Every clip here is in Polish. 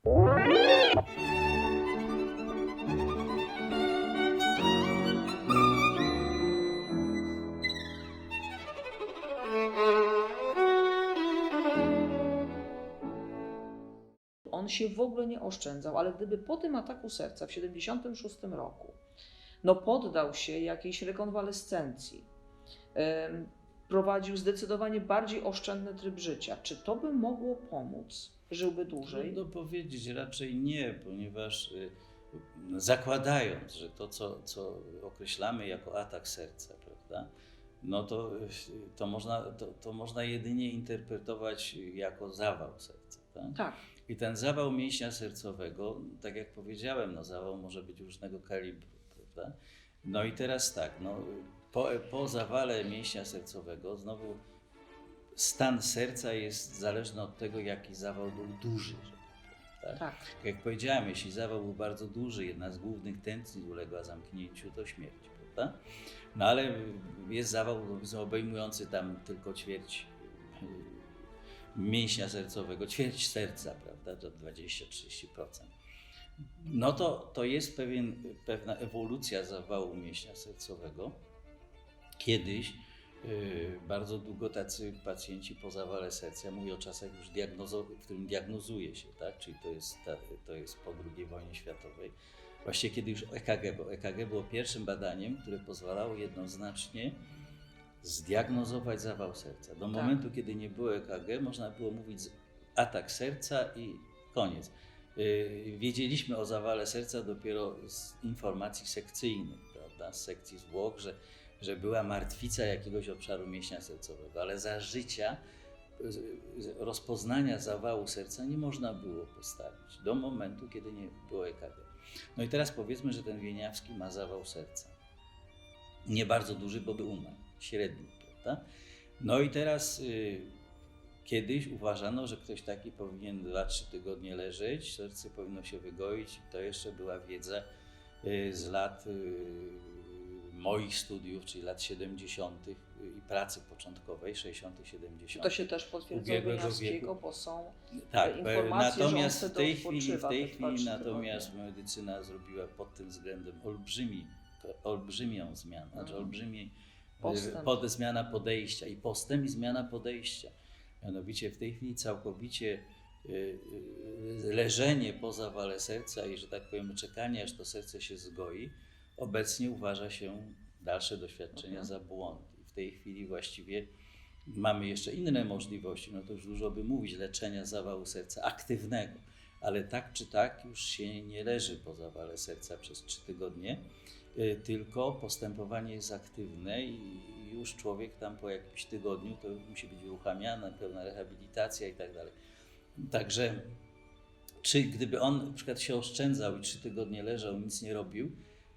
On się w ogóle nie oszczędzał, ale gdyby po tym ataku serca w 1976 roku poddał się jakiejś rekonwalescencji, prowadził zdecydowanie bardziej oszczędny tryb życia, czy to by mogło pomóc? Żyłby dłużej? Trudno powiedzieć, raczej nie, ponieważ zakładając, że to, co określamy jako atak serca, prawda, no to można jedynie interpretować jako zawał serca. Tak? Tak. I ten zawał mięśnia sercowego, tak jak powiedziałem, no zawał może być różnego kalibru, prawda? No i teraz tak, po zawale mięśnia sercowego znowu stan serca jest zależny od tego, jaki zawał był duży. Tak? Tak. Jak powiedziałem, jeśli zawał był bardzo duży, jedna z głównych tętnic uległa zamknięciu, to śmierć, prawda? No ale jest zawał obejmujący tam tylko ćwierć mięśnia sercowego, ćwierć serca, prawda, to 20-30%. No to jest pewna ewolucja zawału mięśnia sercowego. Kiedyś bardzo długo tacy pacjenci po zawale serca, mówię o czasach już w którym diagnozuje się, tak? Czyli to jest po II wojnie światowej, właściwie kiedy już EKG, bo EKG było pierwszym badaniem, które pozwalało jednoznacznie zdiagnozować zawał serca. Do momentu, kiedy nie było EKG, można było mówić atak serca i koniec. Wiedzieliśmy o zawale serca dopiero z informacji sekcyjnych, prawda? Z sekcji zwłok, że była martwica jakiegoś obszaru mięśnia sercowego, ale za życia rozpoznania zawału serca nie można było postawić do momentu, kiedy nie było EKG. No i teraz powiedzmy, że ten Wieniawski ma zawał serca. Nie bardzo duży, bo by umarł, średni, prawda? No i teraz kiedyś uważano, że ktoś taki powinien 2-3 tygodnie leżeć, serce powinno się wygoić i to jeszcze była wiedza z lat moich studiów, czyli lat 70. i pracy początkowej, 60., 70. To się też potwierdza u Wieniawskiego, bo są informacje, natomiast że on w tej chwili natomiast medycyna zrobiła pod tym względem olbrzymią zmianę, znaczy zmiana podejścia i postęp i zmiana podejścia. Mianowicie w tej chwili całkowicie leżenie po zawale serca i, że tak powiem, czekanie, aż to serce się zgoi, obecnie uważa się dalsze doświadczenia za błąd. I w tej chwili właściwie mamy jeszcze inne możliwości, no to już dużo by mówić, leczenia zawału serca aktywnego, ale tak czy tak już się nie leży po zawale serca przez 3 tygodnie, tylko postępowanie jest aktywne i już człowiek tam po jakimś tygodniu to musi być uruchamiana, pełna rehabilitacja i tak dalej. Także czy gdyby on na przykład się oszczędzał i 3 tygodnie leżał, nic nie robił,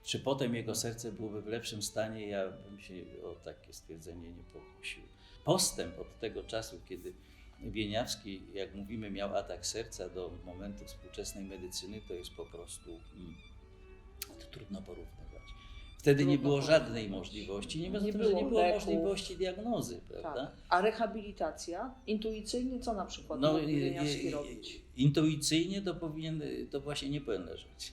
czy potem jego serce byłoby w lepszym stanie, ja bym się o takie stwierdzenie nie pokusił. Postęp od tego czasu, kiedy Wieniawski, jak mówimy, miał atak serca do momentu współczesnej medycyny, to jest po prostu to trudno porównywać. Wtedy nie było żadnej możliwości, nie było możliwości diagnozy, prawda? Tak. A rehabilitacja? Intuicyjnie co na przykład Wieniawski robić? Intuicyjnie to właśnie nie powinien leżeć.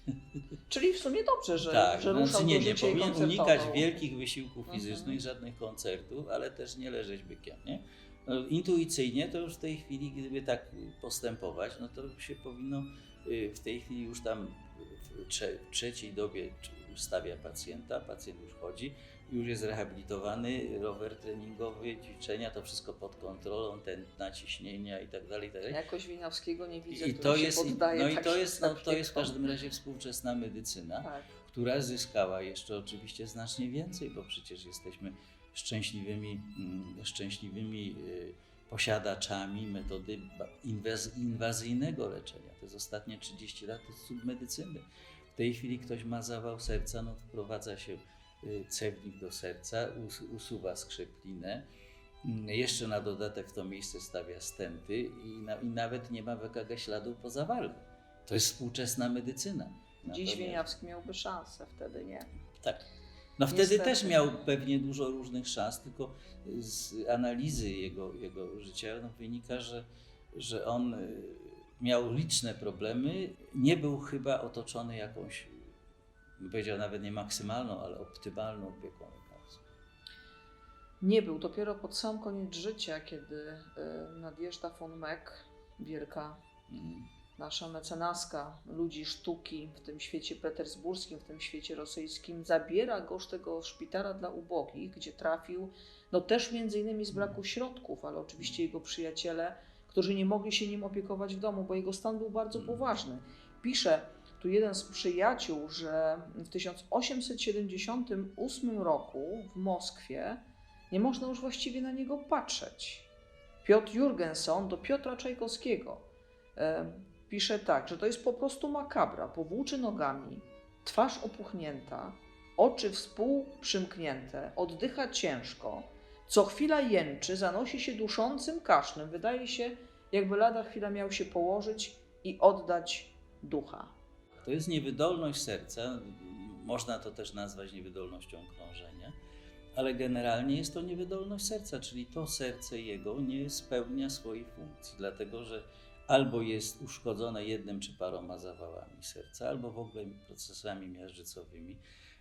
Czyli w sumie dobrze, że ruszał nie powinien unikać wielkich wysiłków fizycznych, żadnych koncertów, ale też nie leżeć bykiem, nie? No, intuicyjnie to już w tej chwili, gdyby tak postępować, no to się powinno w tej chwili już tam w trzeciej dobie stawia pacjenta, pacjent już chodzi, już jest rehabilitowany, rower treningowy, ćwiczenia, to wszystko pod kontrolą, tętna, ciśnienia i tak dalej. Jakoś Wieniawskiego nie widzę, I to jest, to jest w każdym razie współczesna medycyna, tak, która zyskała jeszcze oczywiście znacznie więcej, bo przecież jesteśmy szczęśliwymi posiadaczami metody inwazyjnego leczenia. To jest ostatnie 30 lat, to jest cud medycyny. W tej chwili ktoś ma zawał serca, no wprowadza się cewnik do serca, usuwa skrzeplinę, jeszcze na dodatek w to miejsce stawia stenty i nawet nie ma w EKG śladów po zawale. To jest współczesna medycyna. Dziś Wieniawski miałby szansę, wtedy nie. Tak. No wtedy też miał pewnie dużo różnych szans, tylko z analizy jego życia wynika, że on miał liczne problemy, nie był chyba otoczony jakąś, bym powiedział nawet nie maksymalną, ale optymalną opieką lekarską. Nie był. Dopiero pod sam koniec życia, kiedy Nadjeżda von Meck, wielka nasza mecenaska ludzi sztuki w tym świecie petersburskim, w tym świecie rosyjskim, zabiera go z tego szpitala dla ubogich, gdzie trafił, no też między innymi z braku środków, ale oczywiście jego przyjaciele, którzy nie mogli się nim opiekować w domu, bo jego stan był bardzo poważny. Pisze tu jeden z przyjaciół, że w 1878 roku w Moskwie nie można już właściwie na niego patrzeć. Piotr Jurgenson do Piotra Czajkowskiego pisze tak, że to jest po prostu makabra, powłóczy nogami, twarz opuchnięta, oczy współprzymknięte, oddycha ciężko, co chwila jęczy, zanosi się duszącym kaszlem, wydaje się, jakby lada chwila miał się położyć i oddać ducha. To jest niewydolność serca, można to też nazwać niewydolnością krążenia, ale generalnie jest to niewydolność serca, czyli to serce jego nie spełnia swojej funkcji, dlatego że albo jest uszkodzone jednym czy paroma zawałami serca, albo w ogóle procesami miażdżycowymi.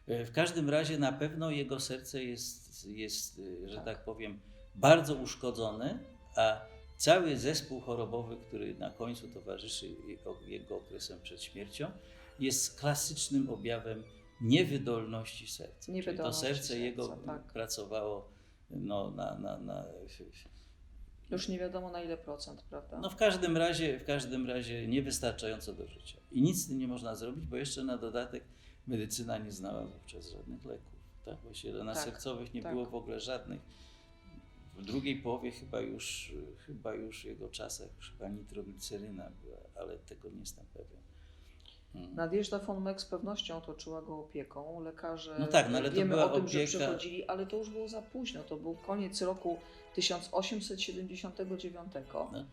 W każdym razie na pewno jego serce jest, że tak powiem, bardzo uszkodzone, a cały zespół chorobowy, który na końcu towarzyszy jego okresem przed śmiercią, jest klasycznym objawem niewydolności serca. Czyli to serce jego pracowało już nie wiadomo na ile procent, prawda? No w każdym razie niewystarczająco do życia. I nic z tym nie można zrobić, bo jeszcze na dodatek medycyna nie znała wówczas żadnych leków. Tak? Właściwie na sercowych nie było w ogóle żadnych. W drugiej połowie chyba już w jego czasach już chyba nitrogliceryna była, ale tego nie jestem pewien. Nadjeżda von Meck z pewnością otoczyła go opieką. Lekarze ale wiemy to była o tym, opieka... że przychodzili, ale to już było za późno. To był koniec roku 1879. No.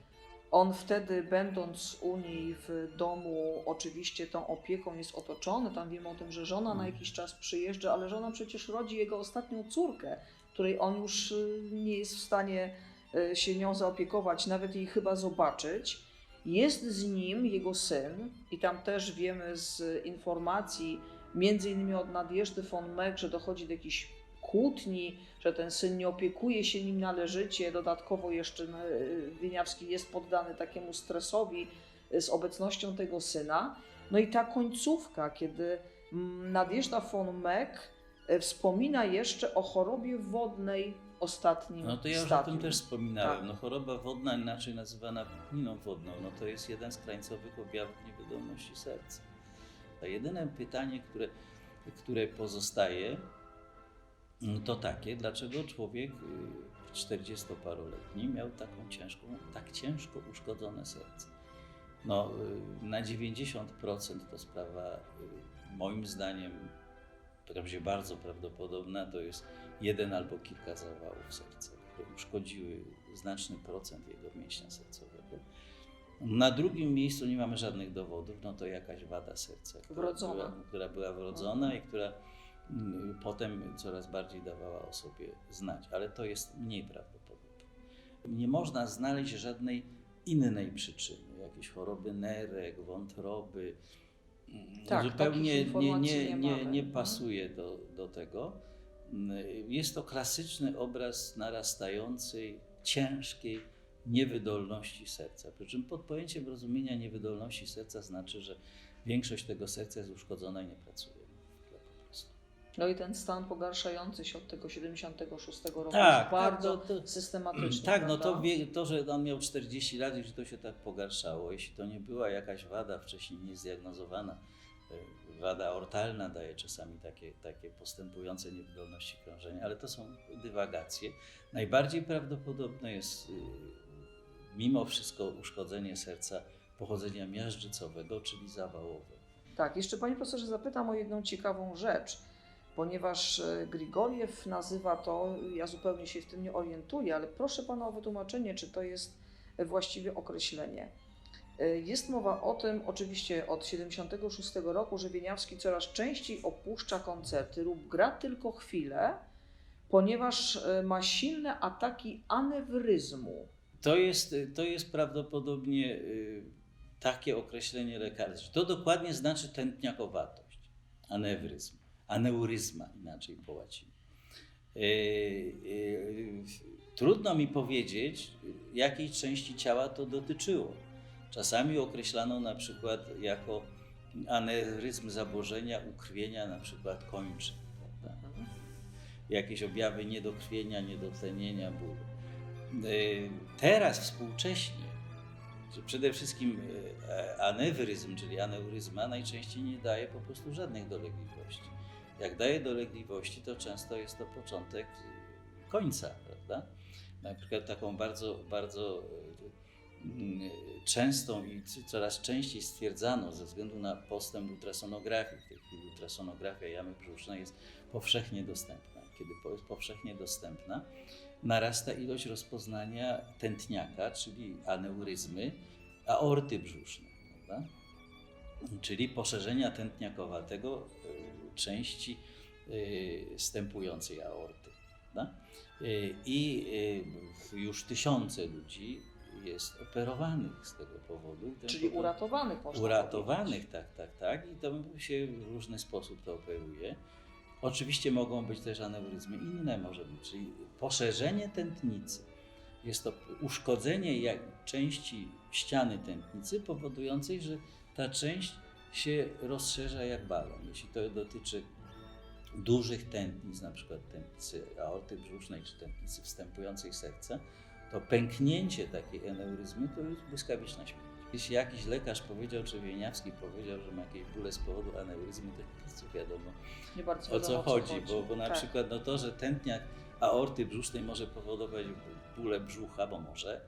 On wtedy, będąc u niej w domu, oczywiście tą opieką jest otoczony. Tam wiemy o tym, że żona na jakiś czas przyjeżdża, ale żona przecież rodzi jego ostatnią córkę, której on już nie jest w stanie się nią zaopiekować, nawet jej chyba zobaczyć. Jest z nim jego syn i tam też wiemy z informacji, między innymi od Nadjeżdy von Meck, że dochodzi do jakichś kłótni, że ten syn nie opiekuje się nim należycie. Dodatkowo jeszcze Wieniawski jest poddany takiemu stresowi z obecnością tego syna. No i ta końcówka, kiedy Nadjeżda von Meck wspomina jeszcze o chorobie wodnej ostatnim No to ja już stadium. o tym też wspominałem. Tak. No choroba wodna, inaczej nazywana puchniną wodną, no to jest jeden z krańcowych objawów niewydolności serca. A jedyne pytanie, które pozostaje, to takie, dlaczego człowiek 40-paroletni miał tak ciężko uszkodzone serce. No na 90% to sprawa, moim zdaniem, bardzo prawdopodobna, to jest jeden albo kilka zawałów serca, które uszkodziły znaczny procent jego mięśnia sercowego. Na drugim miejscu nie mamy żadnych dowodów, no to jakaś wada serca, która była wrodzona i która potem coraz bardziej dawała o sobie znać, ale to jest mniej prawdopodobne. Nie można znaleźć żadnej innej przyczyny, jakiejś choroby nerek, wątroby. Zupełnie nie pasuje do tego. Jest to klasyczny obraz narastającej, ciężkiej niewydolności serca. Przy czym pod pojęciem rozumienia niewydolności serca znaczy, że większość tego serca jest uszkodzona i nie pracuje. No i ten stan pogarszający się od tego 76 roku jest bardzo systematycznie. Tak, no to, że on miał 40 lat i że to się tak pogarszało, jeśli to nie była jakaś wada wcześniej niezdiagnozowana, wada ortalna daje czasami takie postępujące niewydolności krążenia, ale to są dywagacje. Najbardziej prawdopodobne jest mimo wszystko uszkodzenie serca pochodzenia miażdżycowego, czyli zawałowego. Tak, jeszcze panie profesorze zapytam o jedną ciekawą rzecz, ponieważ Grigoriew nazywa to, ja zupełnie się w tym nie orientuję, ale proszę pana o wytłumaczenie, czy to jest właściwe określenie. Jest mowa o tym, oczywiście od 76 roku, że Wieniawski coraz częściej opuszcza koncerty lub gra tylko chwilę, ponieważ ma silne ataki aneuryzmu. To jest prawdopodobnie takie określenie lekarskie. To dokładnie znaczy tętniakowatość, aneuryzm, aneuryzma inaczej po łacinie. Trudno mi powiedzieć, jakiej części ciała to dotyczyło. Czasami określano na przykład jako aneuryzm zaburzenia ukrwienia na przykład kończyn, prawda? Jakieś objawy niedokrwienia, niedotlenienia bólu. Teraz współcześnie, że przede wszystkim aneuryzm, czyli aneuryzma najczęściej nie daje po prostu żadnych dolegliwości. Jak daje dolegliwości, to często jest to początek końca, prawda? Na przykład taką bardzo częstą i coraz częściej stwierdzano ze względu na postęp ultrasonografii. W tej chwili ultrasonografia jamy brzusznej jest powszechnie dostępna. Kiedy jest powszechnie dostępna, narasta ilość rozpoznania tętniaka, czyli aneuryzmy, aorty brzusznej, prawda? Czyli poszerzenia tętniakowatego części stępującej aorty. Prawda? I już tysiące ludzi jest operowanych z tego powodu. Czyli uratowanych, można uratowanych, powiedzieć. tak. I to się w różny sposób to operuje. Oczywiście mogą być też aneuryzmy inne, może być, czyli poszerzenie tętnicy. Jest to uszkodzenie części ściany tętnicy powodującej, że ta część się rozszerza jak balon. Jeśli to dotyczy dużych tętnic, na przykład tętnicy aorty brzusznej czy tętnicy wstępującej serca, to pęknięcie takiej aneuryzmy to jest błyskawiczna śmierć. Jeśli jakiś lekarz powiedział, czy Wieniawski powiedział, że ma jakieś bóle z powodu aneuryzmy, to nie bardzo wiadomo, Nie bardzo o co chodzi, bo na tak. przykład to, że tętniak aorty brzusznej może powodować bóle brzucha, bo może,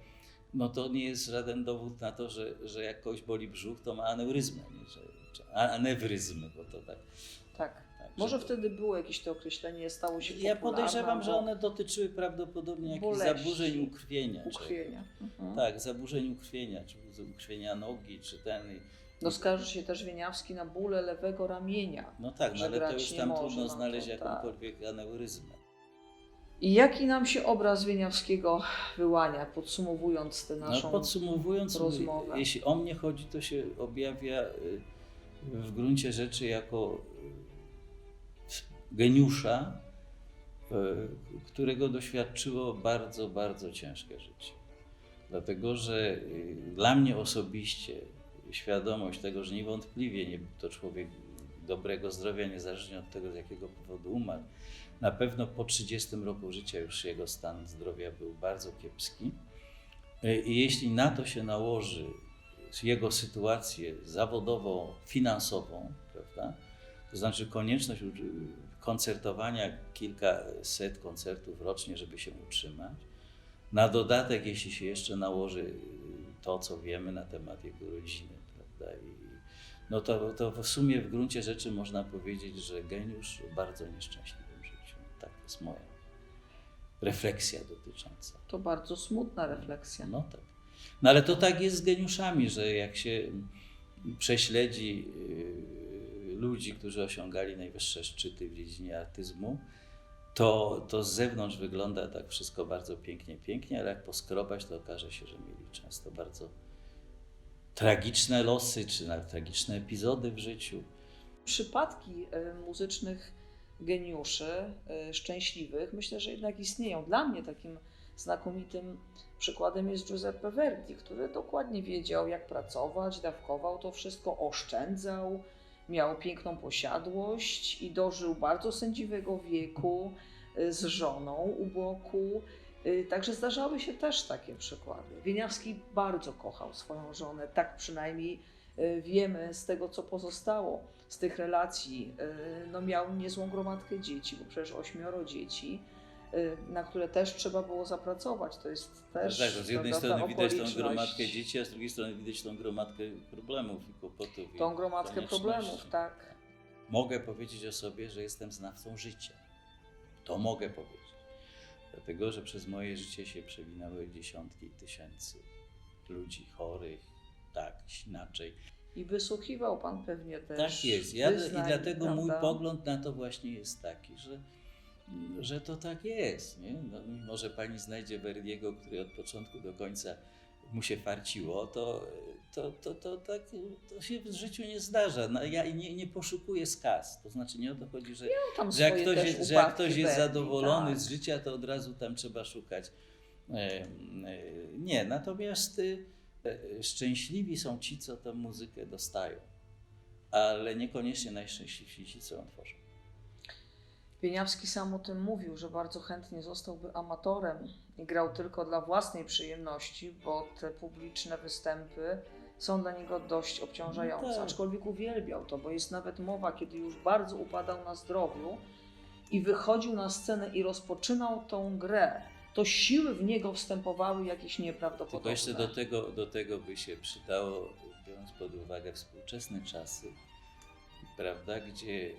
no to nie jest żaden dowód na to, że jak kogoś boli brzuch, to ma aneuryzmę, nie? Anewryzmy, bo to tak. Tak. Może wtedy było jakieś to określenie, stało się popularne. Ja podejrzewam, że one dotyczyły prawdopodobnie jakichś zaburzeń ukrwienia. Tak, zaburzeń ukrwienia, czy ukrwienia nogi, czy ten. No skarży się też Wieniawski na bóle lewego ramienia. No tak, no ale to już tam trudno znaleźć jakąkolwiek aneuryzmę. I jaki nam się obraz Wieniawskiego wyłania, podsumowując tę naszą rozmowę? Jeśli o mnie chodzi, to się objawia w gruncie rzeczy jako geniusza, którego doświadczyło bardzo, bardzo ciężkie życie. Dlatego, że dla mnie osobiście świadomość tego, że niewątpliwie nie był to człowiek dobrego zdrowia, niezależnie od tego, z jakiego powodu umarł. Na pewno po 30 roku życia już jego stan zdrowia był bardzo kiepski. I jeśli na to się nałoży jego sytuację zawodową, finansową, prawda, to znaczy konieczność koncertowania kilkaset koncertów rocznie, żeby się utrzymać. Na dodatek, jeśli się jeszcze nałoży to, co wiemy na temat jego rodziny, prawda, no to w sumie w gruncie rzeczy można powiedzieć, że geniusz w bardzo nieszczęśliwym życiu. Tak jest moja refleksja dotycząca. To bardzo smutna refleksja. No tak. No ale to tak jest z geniuszami, że jak się prześledzi ludzi, którzy osiągali najwyższe szczyty w dziedzinie artyzmu, to z zewnątrz wygląda tak wszystko bardzo pięknie, ale jak poskrobać, to okaże się, że mieli często bardzo tragiczne losy, czy nawet tragiczne epizody w życiu. Przypadki muzycznych geniuszy szczęśliwych myślę, że jednak istnieją. Dla mnie takim znakomitym przykładem jest Giuseppe Verdi, który dokładnie wiedział, jak pracować, dawkował to wszystko, oszczędzał, miał piękną posiadłość i dożył bardzo sędziwego wieku z żoną u boku. Także zdarzały się też takie przykłady. Wieniawski bardzo kochał swoją żonę, tak przynajmniej wiemy z tego, co pozostało z tych relacji. No miał niezłą gromadkę dzieci, bo przecież 8 dzieci, na które też trzeba było zapracować. To jest też tak, z jednej strony widać tą gromadkę dzieci, a z drugiej strony widać tą gromadkę problemów i kłopotów. Tą gromadkę problemów, tak. Mogę powiedzieć o sobie, że jestem znawcą życia. To mogę powiedzieć. Dlatego, że przez moje życie się przewinęły dziesiątki tysięcy ludzi chorych, tak, inaczej. I wysłuchiwał Pan pewnie też tak jest. I dlatego prawda? Mój pogląd na to właśnie jest taki, że to tak jest. Nie? No, mimo że Pani znajdzie Verdiego, który od początku do końca mu się farciło, to to się w życiu nie zdarza. No, ja nie poszukuję skaz. To znaczy nie o to chodzi, że, tam że, jak, swoje ktoś też jest, że jak upadki ktoś jest pewnie, zadowolony tak. z życia, to od razu tam trzeba szukać. Nie, natomiast szczęśliwi są ci, co tę muzykę dostają, ale niekoniecznie najszczęśliwsi ci, co ją tworzą. Wieniawski sam o tym mówił, że bardzo chętnie zostałby amatorem i grał tylko dla własnej przyjemności, bo te publiczne występy są dla niego dość obciążające. No tak. Aczkolwiek uwielbiał to, bo jest nawet mowa, kiedy już bardzo upadał na zdrowiu i wychodził na scenę i rozpoczynał tą grę. To siły w niego wstępowały jakieś nieprawdopodobne. Tylko jeszcze do tego by się przydało, biorąc pod uwagę współczesne czasy, prawda, gdzie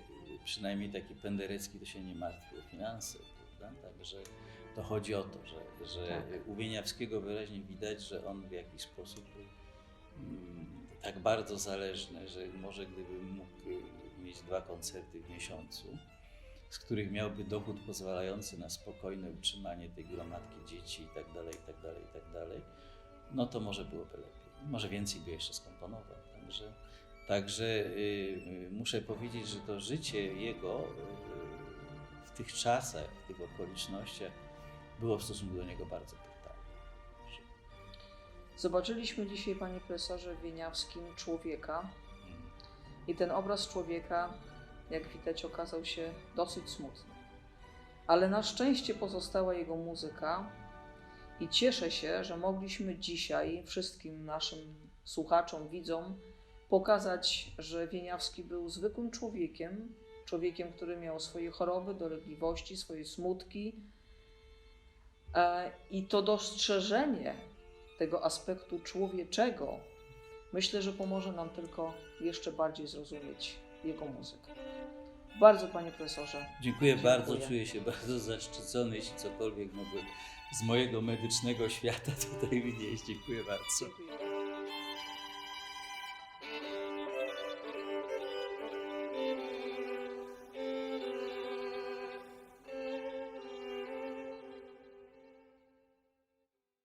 przynajmniej taki Penderecki to się nie martwi o finanse, prawda? Także to chodzi o to, że Tak. u Wieniawskiego wyraźnie widać, że on w jakiś sposób tak bardzo zależny, że może gdyby mógł mieć 2 koncerty w miesiącu, z których miałby dochód pozwalający na spokojne utrzymanie tej gromadki dzieci itd., no to może byłoby lepiej. Może więcej by jeszcze skomponował. Także muszę powiedzieć, że to życie jego w tych czasach, w tych okolicznościach było w stosunku do niego bardzo brutalne. Zobaczyliśmy dzisiaj, panie profesorze, w Wieniawskim człowieka i ten obraz człowieka, jak widać, okazał się dosyć smutny. Ale na szczęście pozostała jego muzyka i cieszę się, że mogliśmy dzisiaj wszystkim naszym słuchaczom, widzom pokazać, że Wieniawski był zwykłym człowiekiem, człowiekiem, który miał swoje choroby, dolegliwości, swoje smutki i to dostrzeżenie tego aspektu człowieczego myślę, że pomoże nam tylko jeszcze bardziej zrozumieć jego muzykę. Bardzo, panie profesorze. Dziękuję bardzo, czuję się bardzo zaszczycony, jeśli cokolwiek mogłem z mojego medycznego świata tutaj wynieść. Dziękuję bardzo. Dziękuję.